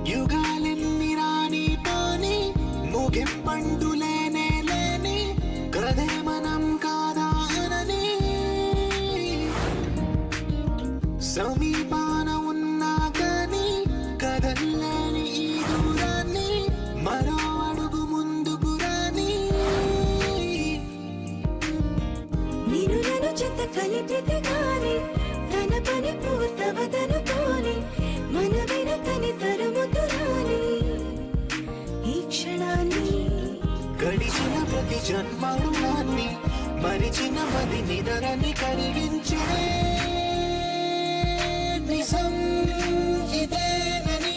యుగాలెన్ని రాని పోని ముగింపండు లేనే లేని కదే మనం కాదా అనని సమీపాన ఉన్నా కానీ కదల్లేని ఈ దూరాన్ని మరో అడుగు ముందుకు రాని నేను నన్ను చెత్త కలిపితే గాని తన పని పూర్తవదనుకోని మనమైన తని తరముతురాని ఈ క్షణాన్ని గడిచిన ప్రతి జన్మరుణాన్ని మరిచిన మది నిదరని కరిగించే నిజం ఇదేనని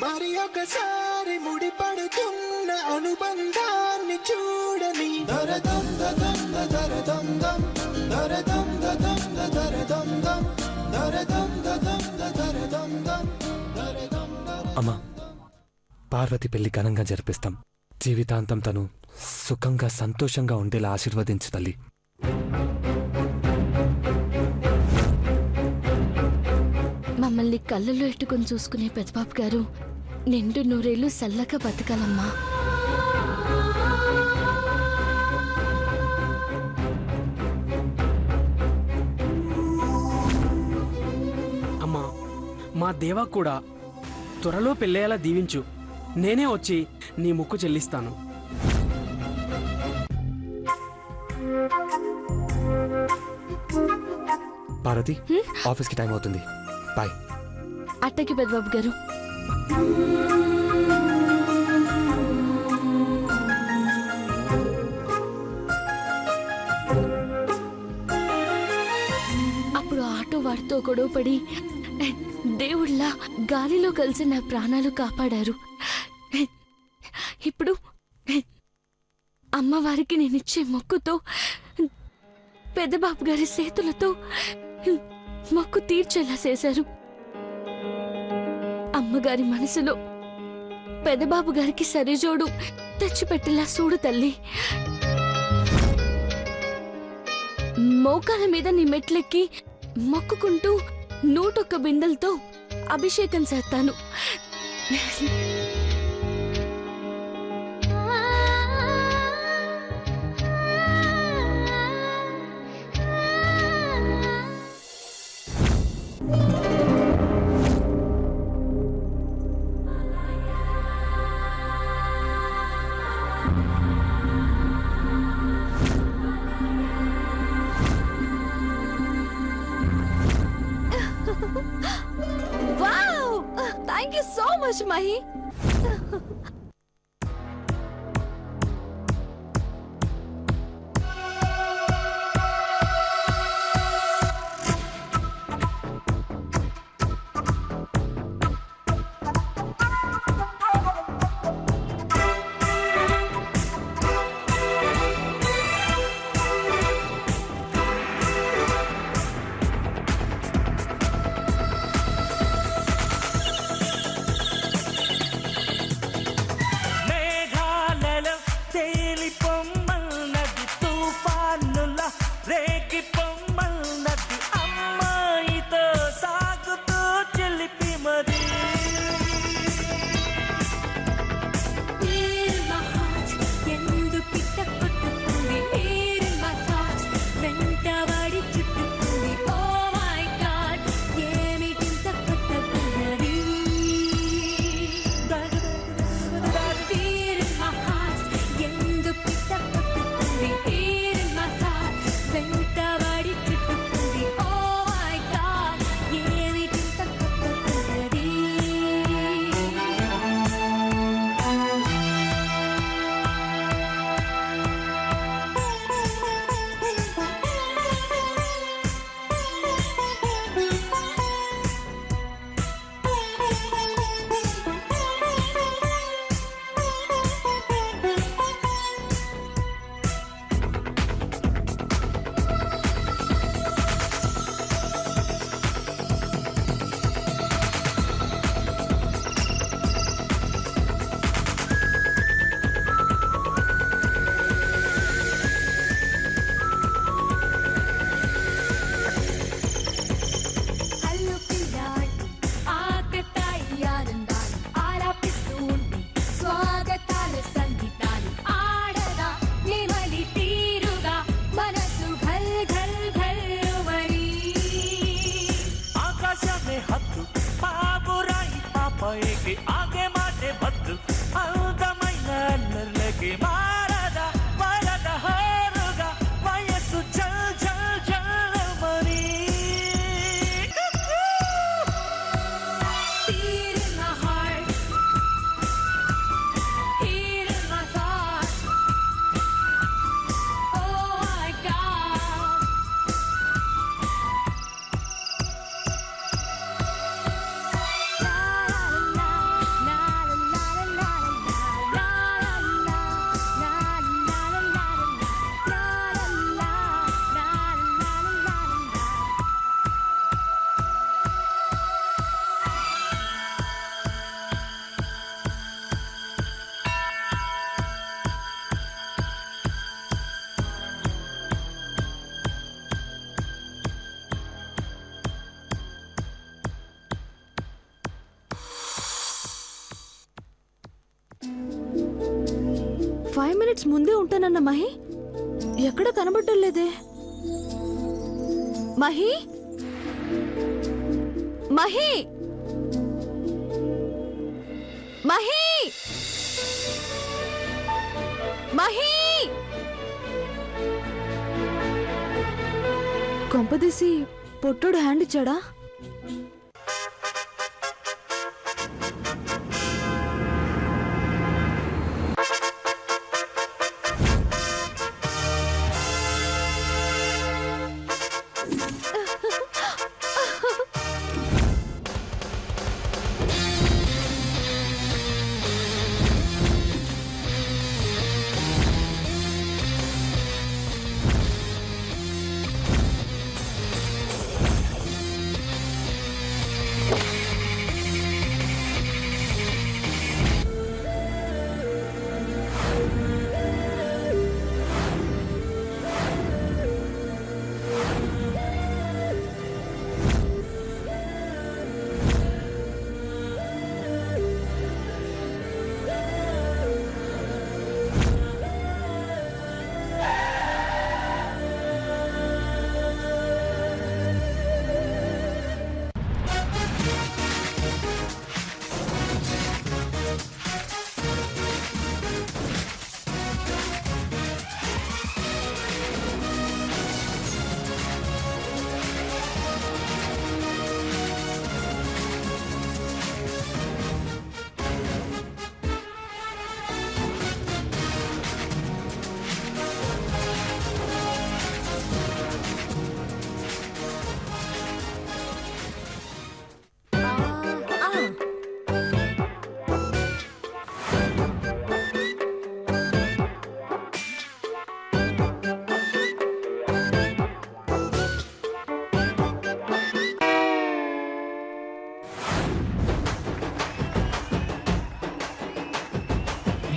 మరి ఒకసారి ముడిపడుతున్న అనుబంధాన్ని చూడని దరదం దదం దరదం దం దరదం దదం దరదం దం దరదం దదం దరదం దం దరదం. అమ్మా, పార్వతి పెళ్లి ఘనంగా జరిపిస్తాం. జీవితాంతం తను సుఖంగా సంతోషంగా ఉండేలా ఆశీర్వదించు తల్లి. మమ్మల్ని కళ్ళల్లో ఎట్టుకొని చూసుకునే పెద్దబాబు గారు నిండు నూరేళ్లు సల్లగా బతకాలమ్మా. అమ్మా, మా దేవా కూడా త్వరలో పెళ్ళయ్యేలా దీవించు. నేనే వచ్చి నీ ముక్కు చెల్లిస్తాను. పార్వతి, ఆఫీస్కి టైం అవుతుంది. బాయ్. అట్టకి పెద్దబాబు గారు. అప్పుడు ఆటో వాడితో గొడవపడి దేవుళ్ళ గాలిలో కలిసి నా ప్రాణాలు కాపాడారు. ఇప్పుడు అమ్మవారికి నేనిచ్చే మొక్కుతో పెద్దబాబు గారి చేతులతో మొక్కు తీర్చేలా చేశారు. అమ్మగారి మనసులో పెద్దబాబు గారికి సరిజోడు తెచ్చిపెట్టేలా చూడు తల్లి. మోకాల మీద నీ మెట్లెక్కి మొక్కుకుంటూ 101 బిందెలతో అభిషేకం చేస్తాను. Wow! Thank you so much, Mahi. అమ్మాయికి ఆగే మాటే బద్దు అందమైన అల్లర్లకి మారదా వరద హారుగా వయస్సు చల్ చల్ చల్లమని ఫైవ్ మినిట్స్ ముందే ఉంటానన్న మహి ఎక్కడ కనబడటం లేదే. మహి మహి మహి మహి కొంపదీసి పొట్టుడు హ్యాండ్ ఇచ్చాడా?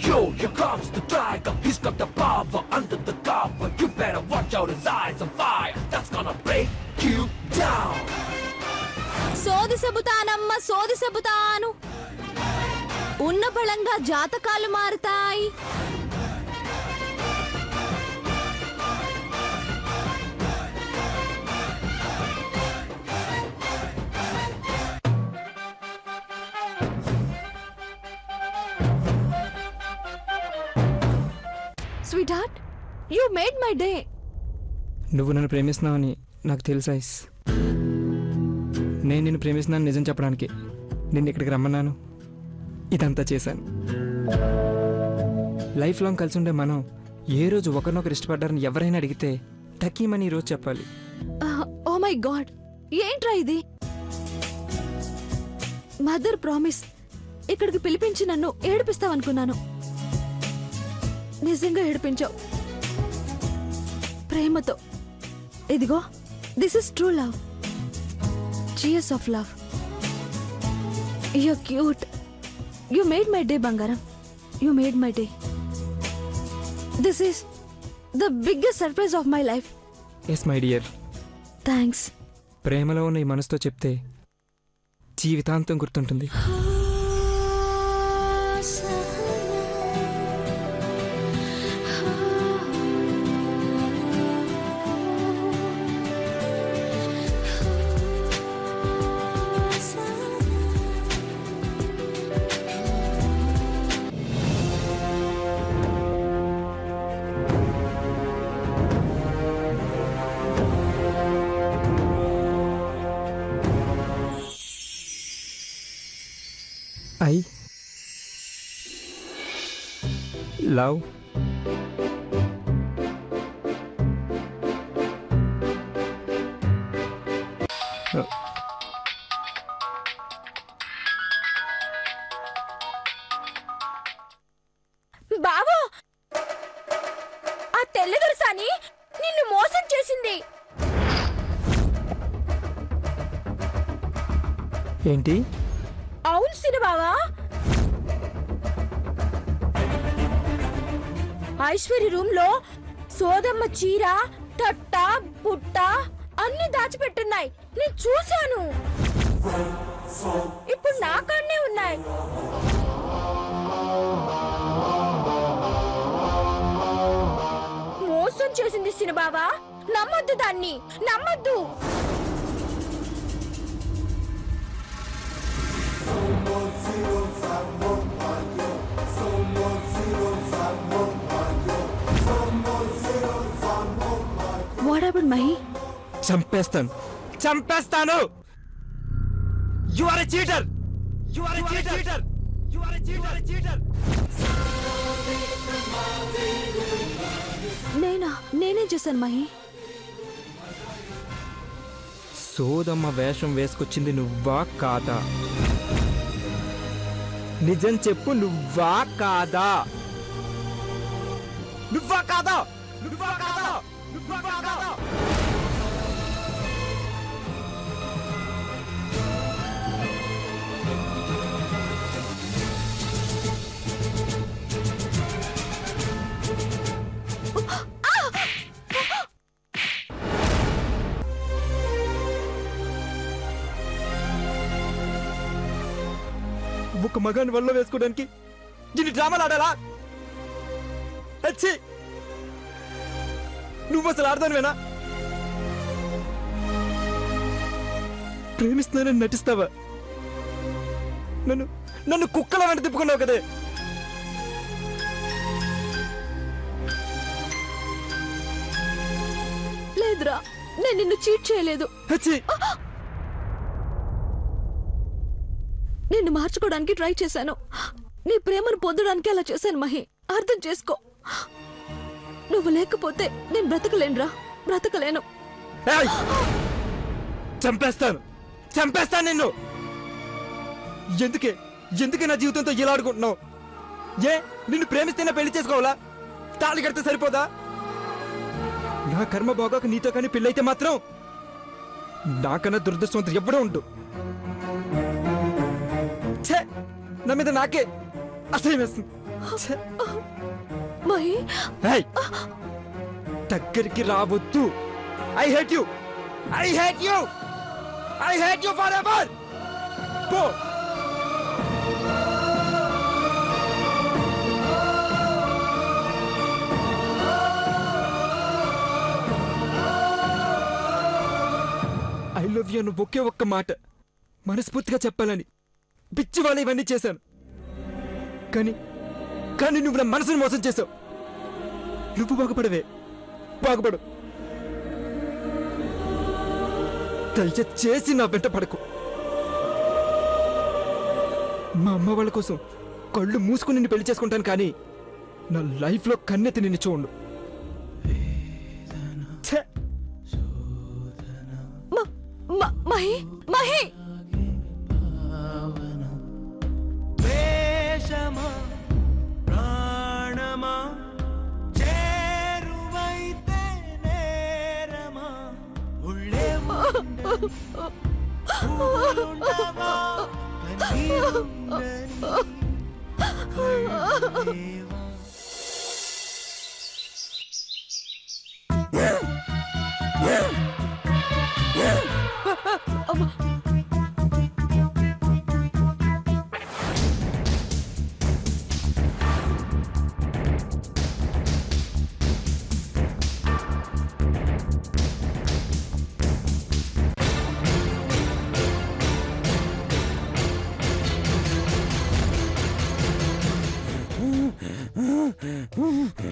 Yo, here comes the tiger. He's got the power under the cover. You better watch out, his eyes on fire. That's gonna break you down. సోది చెబుతానమ్మ సోది చెబుతాను, ఉన్న బలంగా జాతకాలు మారుతాయి. Sweet heart, you made my day. నువ్వు నన్ను ప్రేమిస్తున్నావని నాకు తెలుసు ఐస్. నేను నిన్ను ప్రేమిస్తున్నాను నిజం చెప్పడానికి నిన్ను ఇక్కడికి రమ్మన్నాను, ఇదంతా చేశాను. లైఫ్ లాంగ్ కలిసి ఉండే మనం ఏ రోజు ఒకరినొకరు ఇష్టపడ్డారని ఎవరైనా అడిగితే టకీమని ఈరోజు చెప్పాలి. ఓ మై గాడ్, ఏంట్రా ఇది? మదర్ ప్రామిస్ ఇక్కడికి పిలిపించి నన్ను ఏడిపిస్తావనుకున్నాను. నిజంగా ఏడిపించావు ప్రేమతో. ఇదిగో, this is true love. Cheers of love. You're cute. You made my day, Bangaram. You made my day. This is the biggest surprise of my life. Yes my dear. Thanks. ప్రేమలో ఉన్న ఈ మనసుతో చెప్తే జీవితాంతం గుర్తుంటుంది. లవ్ బావో, ఆ తెల్లదొరసాని నిన్ను మోసం చేసింది. ఏంటి? అవును సిని బావా. ఐశ్వర్య రూమ్ లో సోదమ్మ చీర, తట్ట, బుట్ట అన్ని దాచిపెట్టున్నాయి. నేను చూశాను. ఇప్పుడు నా కాడనే ఉన్నాయి. మోసం చేసింది సిని బావా. నమ్మొద్దు దాన్ని, నమ్మొద్దు. What happened, Mahi? చంపేస్తాను. You are a cheater. నేనే చేశాను మహి. సోదమ్మ వేషం వేసుకొచ్చింది నువ్వా కాదా? నిజం చెప్పు, నువ్వా కాదా? ఒక మగాన్ని వల్ల వేసుకోవడానికి ఇన్ని డ్రామాలు ఆడాలా? నువ్వు అసలు ఆడదానివేనా? ప్రేమిస్తున్నానని నటిస్తావా? నన్ను కుక్కల వెంట తిప్పుకున్నావు కదే. లేదురా, నేను నిన్ను చీట్ చేయలేదు. నిన్ను మార్చుకోవడానికి ట్రై చేశాను. నీ ప్రేమను పొందడానికి అలా చేశాను మహి. అర్థం చేసుకో. నువ్వు లేకపోతే నేను బ్రతకలేను. చంపేస్తాను నిన్ను. ఎందుకే నా జీవితంతో ఇలా ఆడుకుంటున్నావు? నిన్ను ప్రేమిస్తేనే పెళ్లి చేసుకోవాలా? తాళి కడితే సరిపోదా? నా కర్మ బాగోక నీతో కానీ పెళ్ళైతే మాత్రం నాకన్నా దురదృష్టవంతుడు ఎప్పుడూ ఉండు. నా మీద నాకే అసహ్యం వేస్తుంది. దగ్గరికి రావద్దు. I hate you for ever. పో. ఐ లవ్ యూ అని ఒకే ఒక్క మాట మనస్ఫూర్తిగా చెప్పాలని పిచ్చి వాళ్ళు ఇవన్నీ చేశాను. కానీ నువ్వు నా మనసుని మోసం చేసావు. నువ్వు బాగుపడు. దయచేసి నా వెంట పడకు. మా అమ్మ వాళ్ళ కోసం కళ్ళు మూసుకుని నిన్ను పెళ్లి చేసుకుంటాను, కానీ నా లైఫ్లో కన్నెత్తి నిన్ను చూడు. మహి ప్రాణమా చేరువైతే నేరమా ఉళ్ళే ఉండవా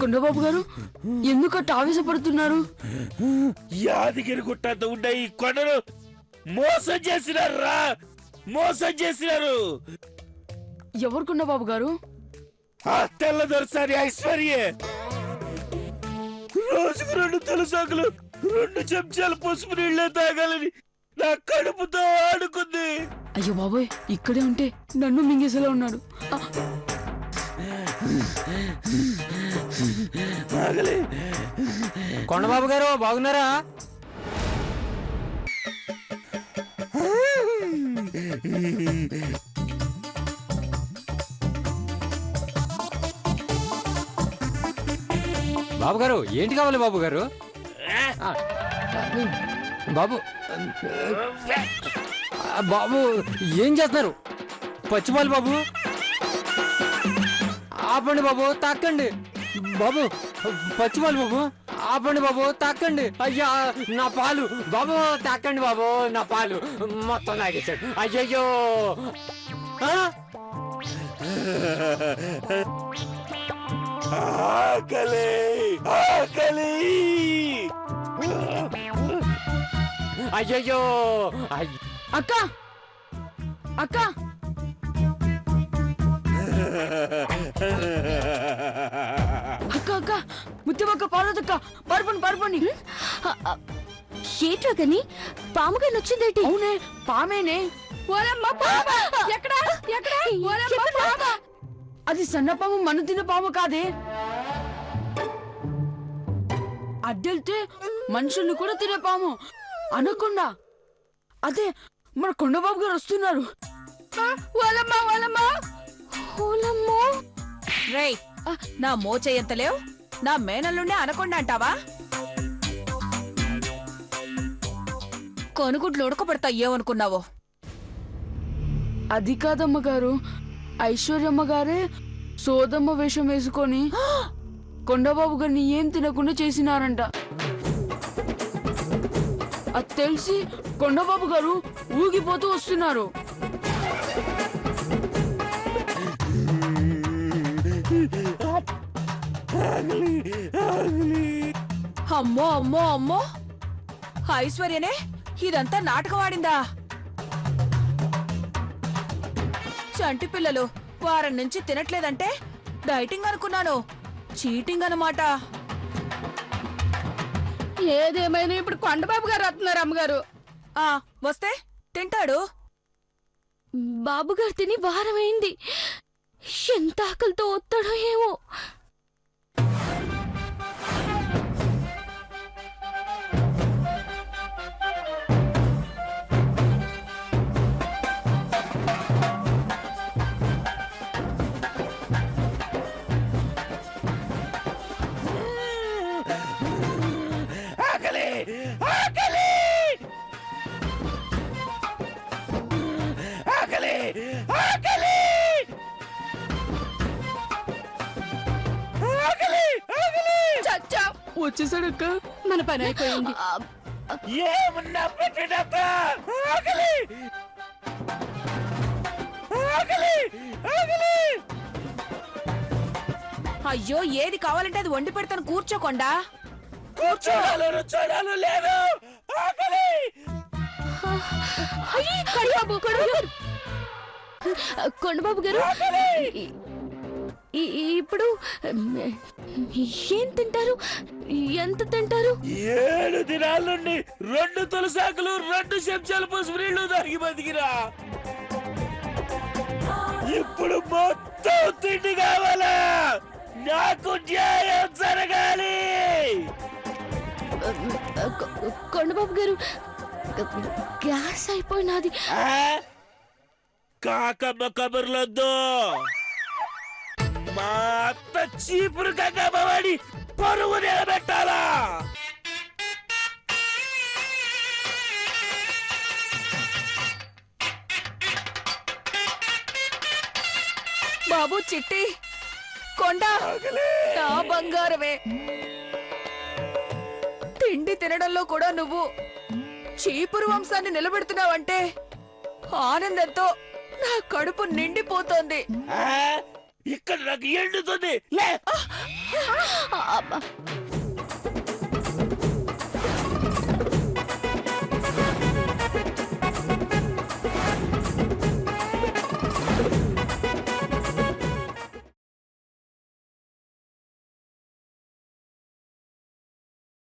కొండబాబు గారు ఎందుకట్ట ఆవేశపడుతున్నారు? యాదగిరి గుట్ట ఉండే ఈ కొండను మోసం చేసినారు. ఎవరు కొండబాబు గారు? ఆ తెల్లదొరసారి ఐశ్వర్యే రోజుకు 2 తులసాకులు 2 చెంచాల పసుపు నీళ్లే తాగాలని నా కడుపుతో ఆడుకుంది. అయ్యో బాబోయ్, ఇక్కడే ఉంటే నన్ను మింగేసేలా ఉన్నాడు. కొండబాబు గారు బాగున్నారా? బాబు గారు ఏంటి కావాలి బాబు గారు? బాబు బాబు ఏం చేస్తున్నారు? పచ్చిపాలు బాబు ఆపండి బాబు, తాకండి బాబు. పచ్చిపాలు బాబు ఆపండి బాబు, తాకండి. అయ్యా నా పాలు బాబు, తాకండి బాబు. నా పాలు మొత్తం తాగేశాడు. అయ్యయ్యో ఆకలి ఆకలి. అయ్యయ్యో అక్క అక్క అక్క అక్క ముత్యమక్క పార్వతక్క పారిపోండి. ఏట్రా గని పాముగాని వచ్చిందేటి? అవునే పామేనే. అది సన్నపాము, మన తిన్న పాము కాదే. అడ్డెళ్తే మనుషుల్ని కూడా తినే పాము అనకుండా. అదే మన కొండబాబు గారు వస్తున్నారు. రేయ్, నా మోచెయ్యంతలేవు, నా మేనల్లుండే అనకుండా అంటావా? కొనుగుడ్లు ఉడకబడతా ఏమనుకున్నావో? అది కాదమ్మ గారు, ఐశ్వర్యమ్మ గారే సోదమ్మ వేషం వేసుకొని కొండబాబు గారిని ఏం తినకుండా చేసినారంట. అది తెలిసి కొండబాబు గారు ఊగిపోతూ వస్తున్నారు. అమ్మో అమ్మో అమ్మో, ఐశ్వర్యనే ఇదంతా నాటకం ఆడిందా? చంటి పిల్లలు వారం నుంచి తినట్లేదంటే డైటింగ్ అనుకున్నాను, చీటింగ్ అన్నమాట. ఏదేమైనా ఇప్పుడు కొండబాబు గారు వస్తున్నారు అమ్మగారు. వస్తే తింటాడు. బాబుగారు తిని వారమైంది. ఎంత ఆకలితో వస్తాడో ఏమో. ఆకలి ఆకలి ఆకలి ఆకలి ఆకలి ఆకలి. చచ్చా వచ్చేసాడక్క, మన పని అయిపోయింది. ఏమున్నా పెట్టినక్క. ఆకలి ఆకలి ఆకలి. అయ్యో, ఏది కావాలంటే అది వండి పెడతాను, కూర్చోకుండా. కూర్చోడాలు లేదు. ఆకలి. కొండబాబు గారు ఇప్పుడు ఏం తింటారు? ఎంత తింటారు? 7 దినాల నుండి 2 తులసాకులు 2 చెంచాల పసుపు నీళ్లు తాగి బతికిరా. ఇప్పుడు మొత్తం తిండి కావాలా? నాకు న్యాయం జరగాలి. కొండబాబు గారు గ్యాస్ అయిపోయినది. కాకమ్మ కబుర్లొద్దు. మా అత్త చీపురు కంగమ్మవాడి పరువు నిలబెట్టాలా? బాబు చిట్టి, కొండ నా బంగారమే. తిండి తినడంలో కూడా నువ్వు చీపురు వంశాన్ని నిలబెడుతున్నావంటే ఆనందంతో నా కడుపు నిండిపోతోంది. ఇక్కడ నాకు ఎండుతుంది. లే.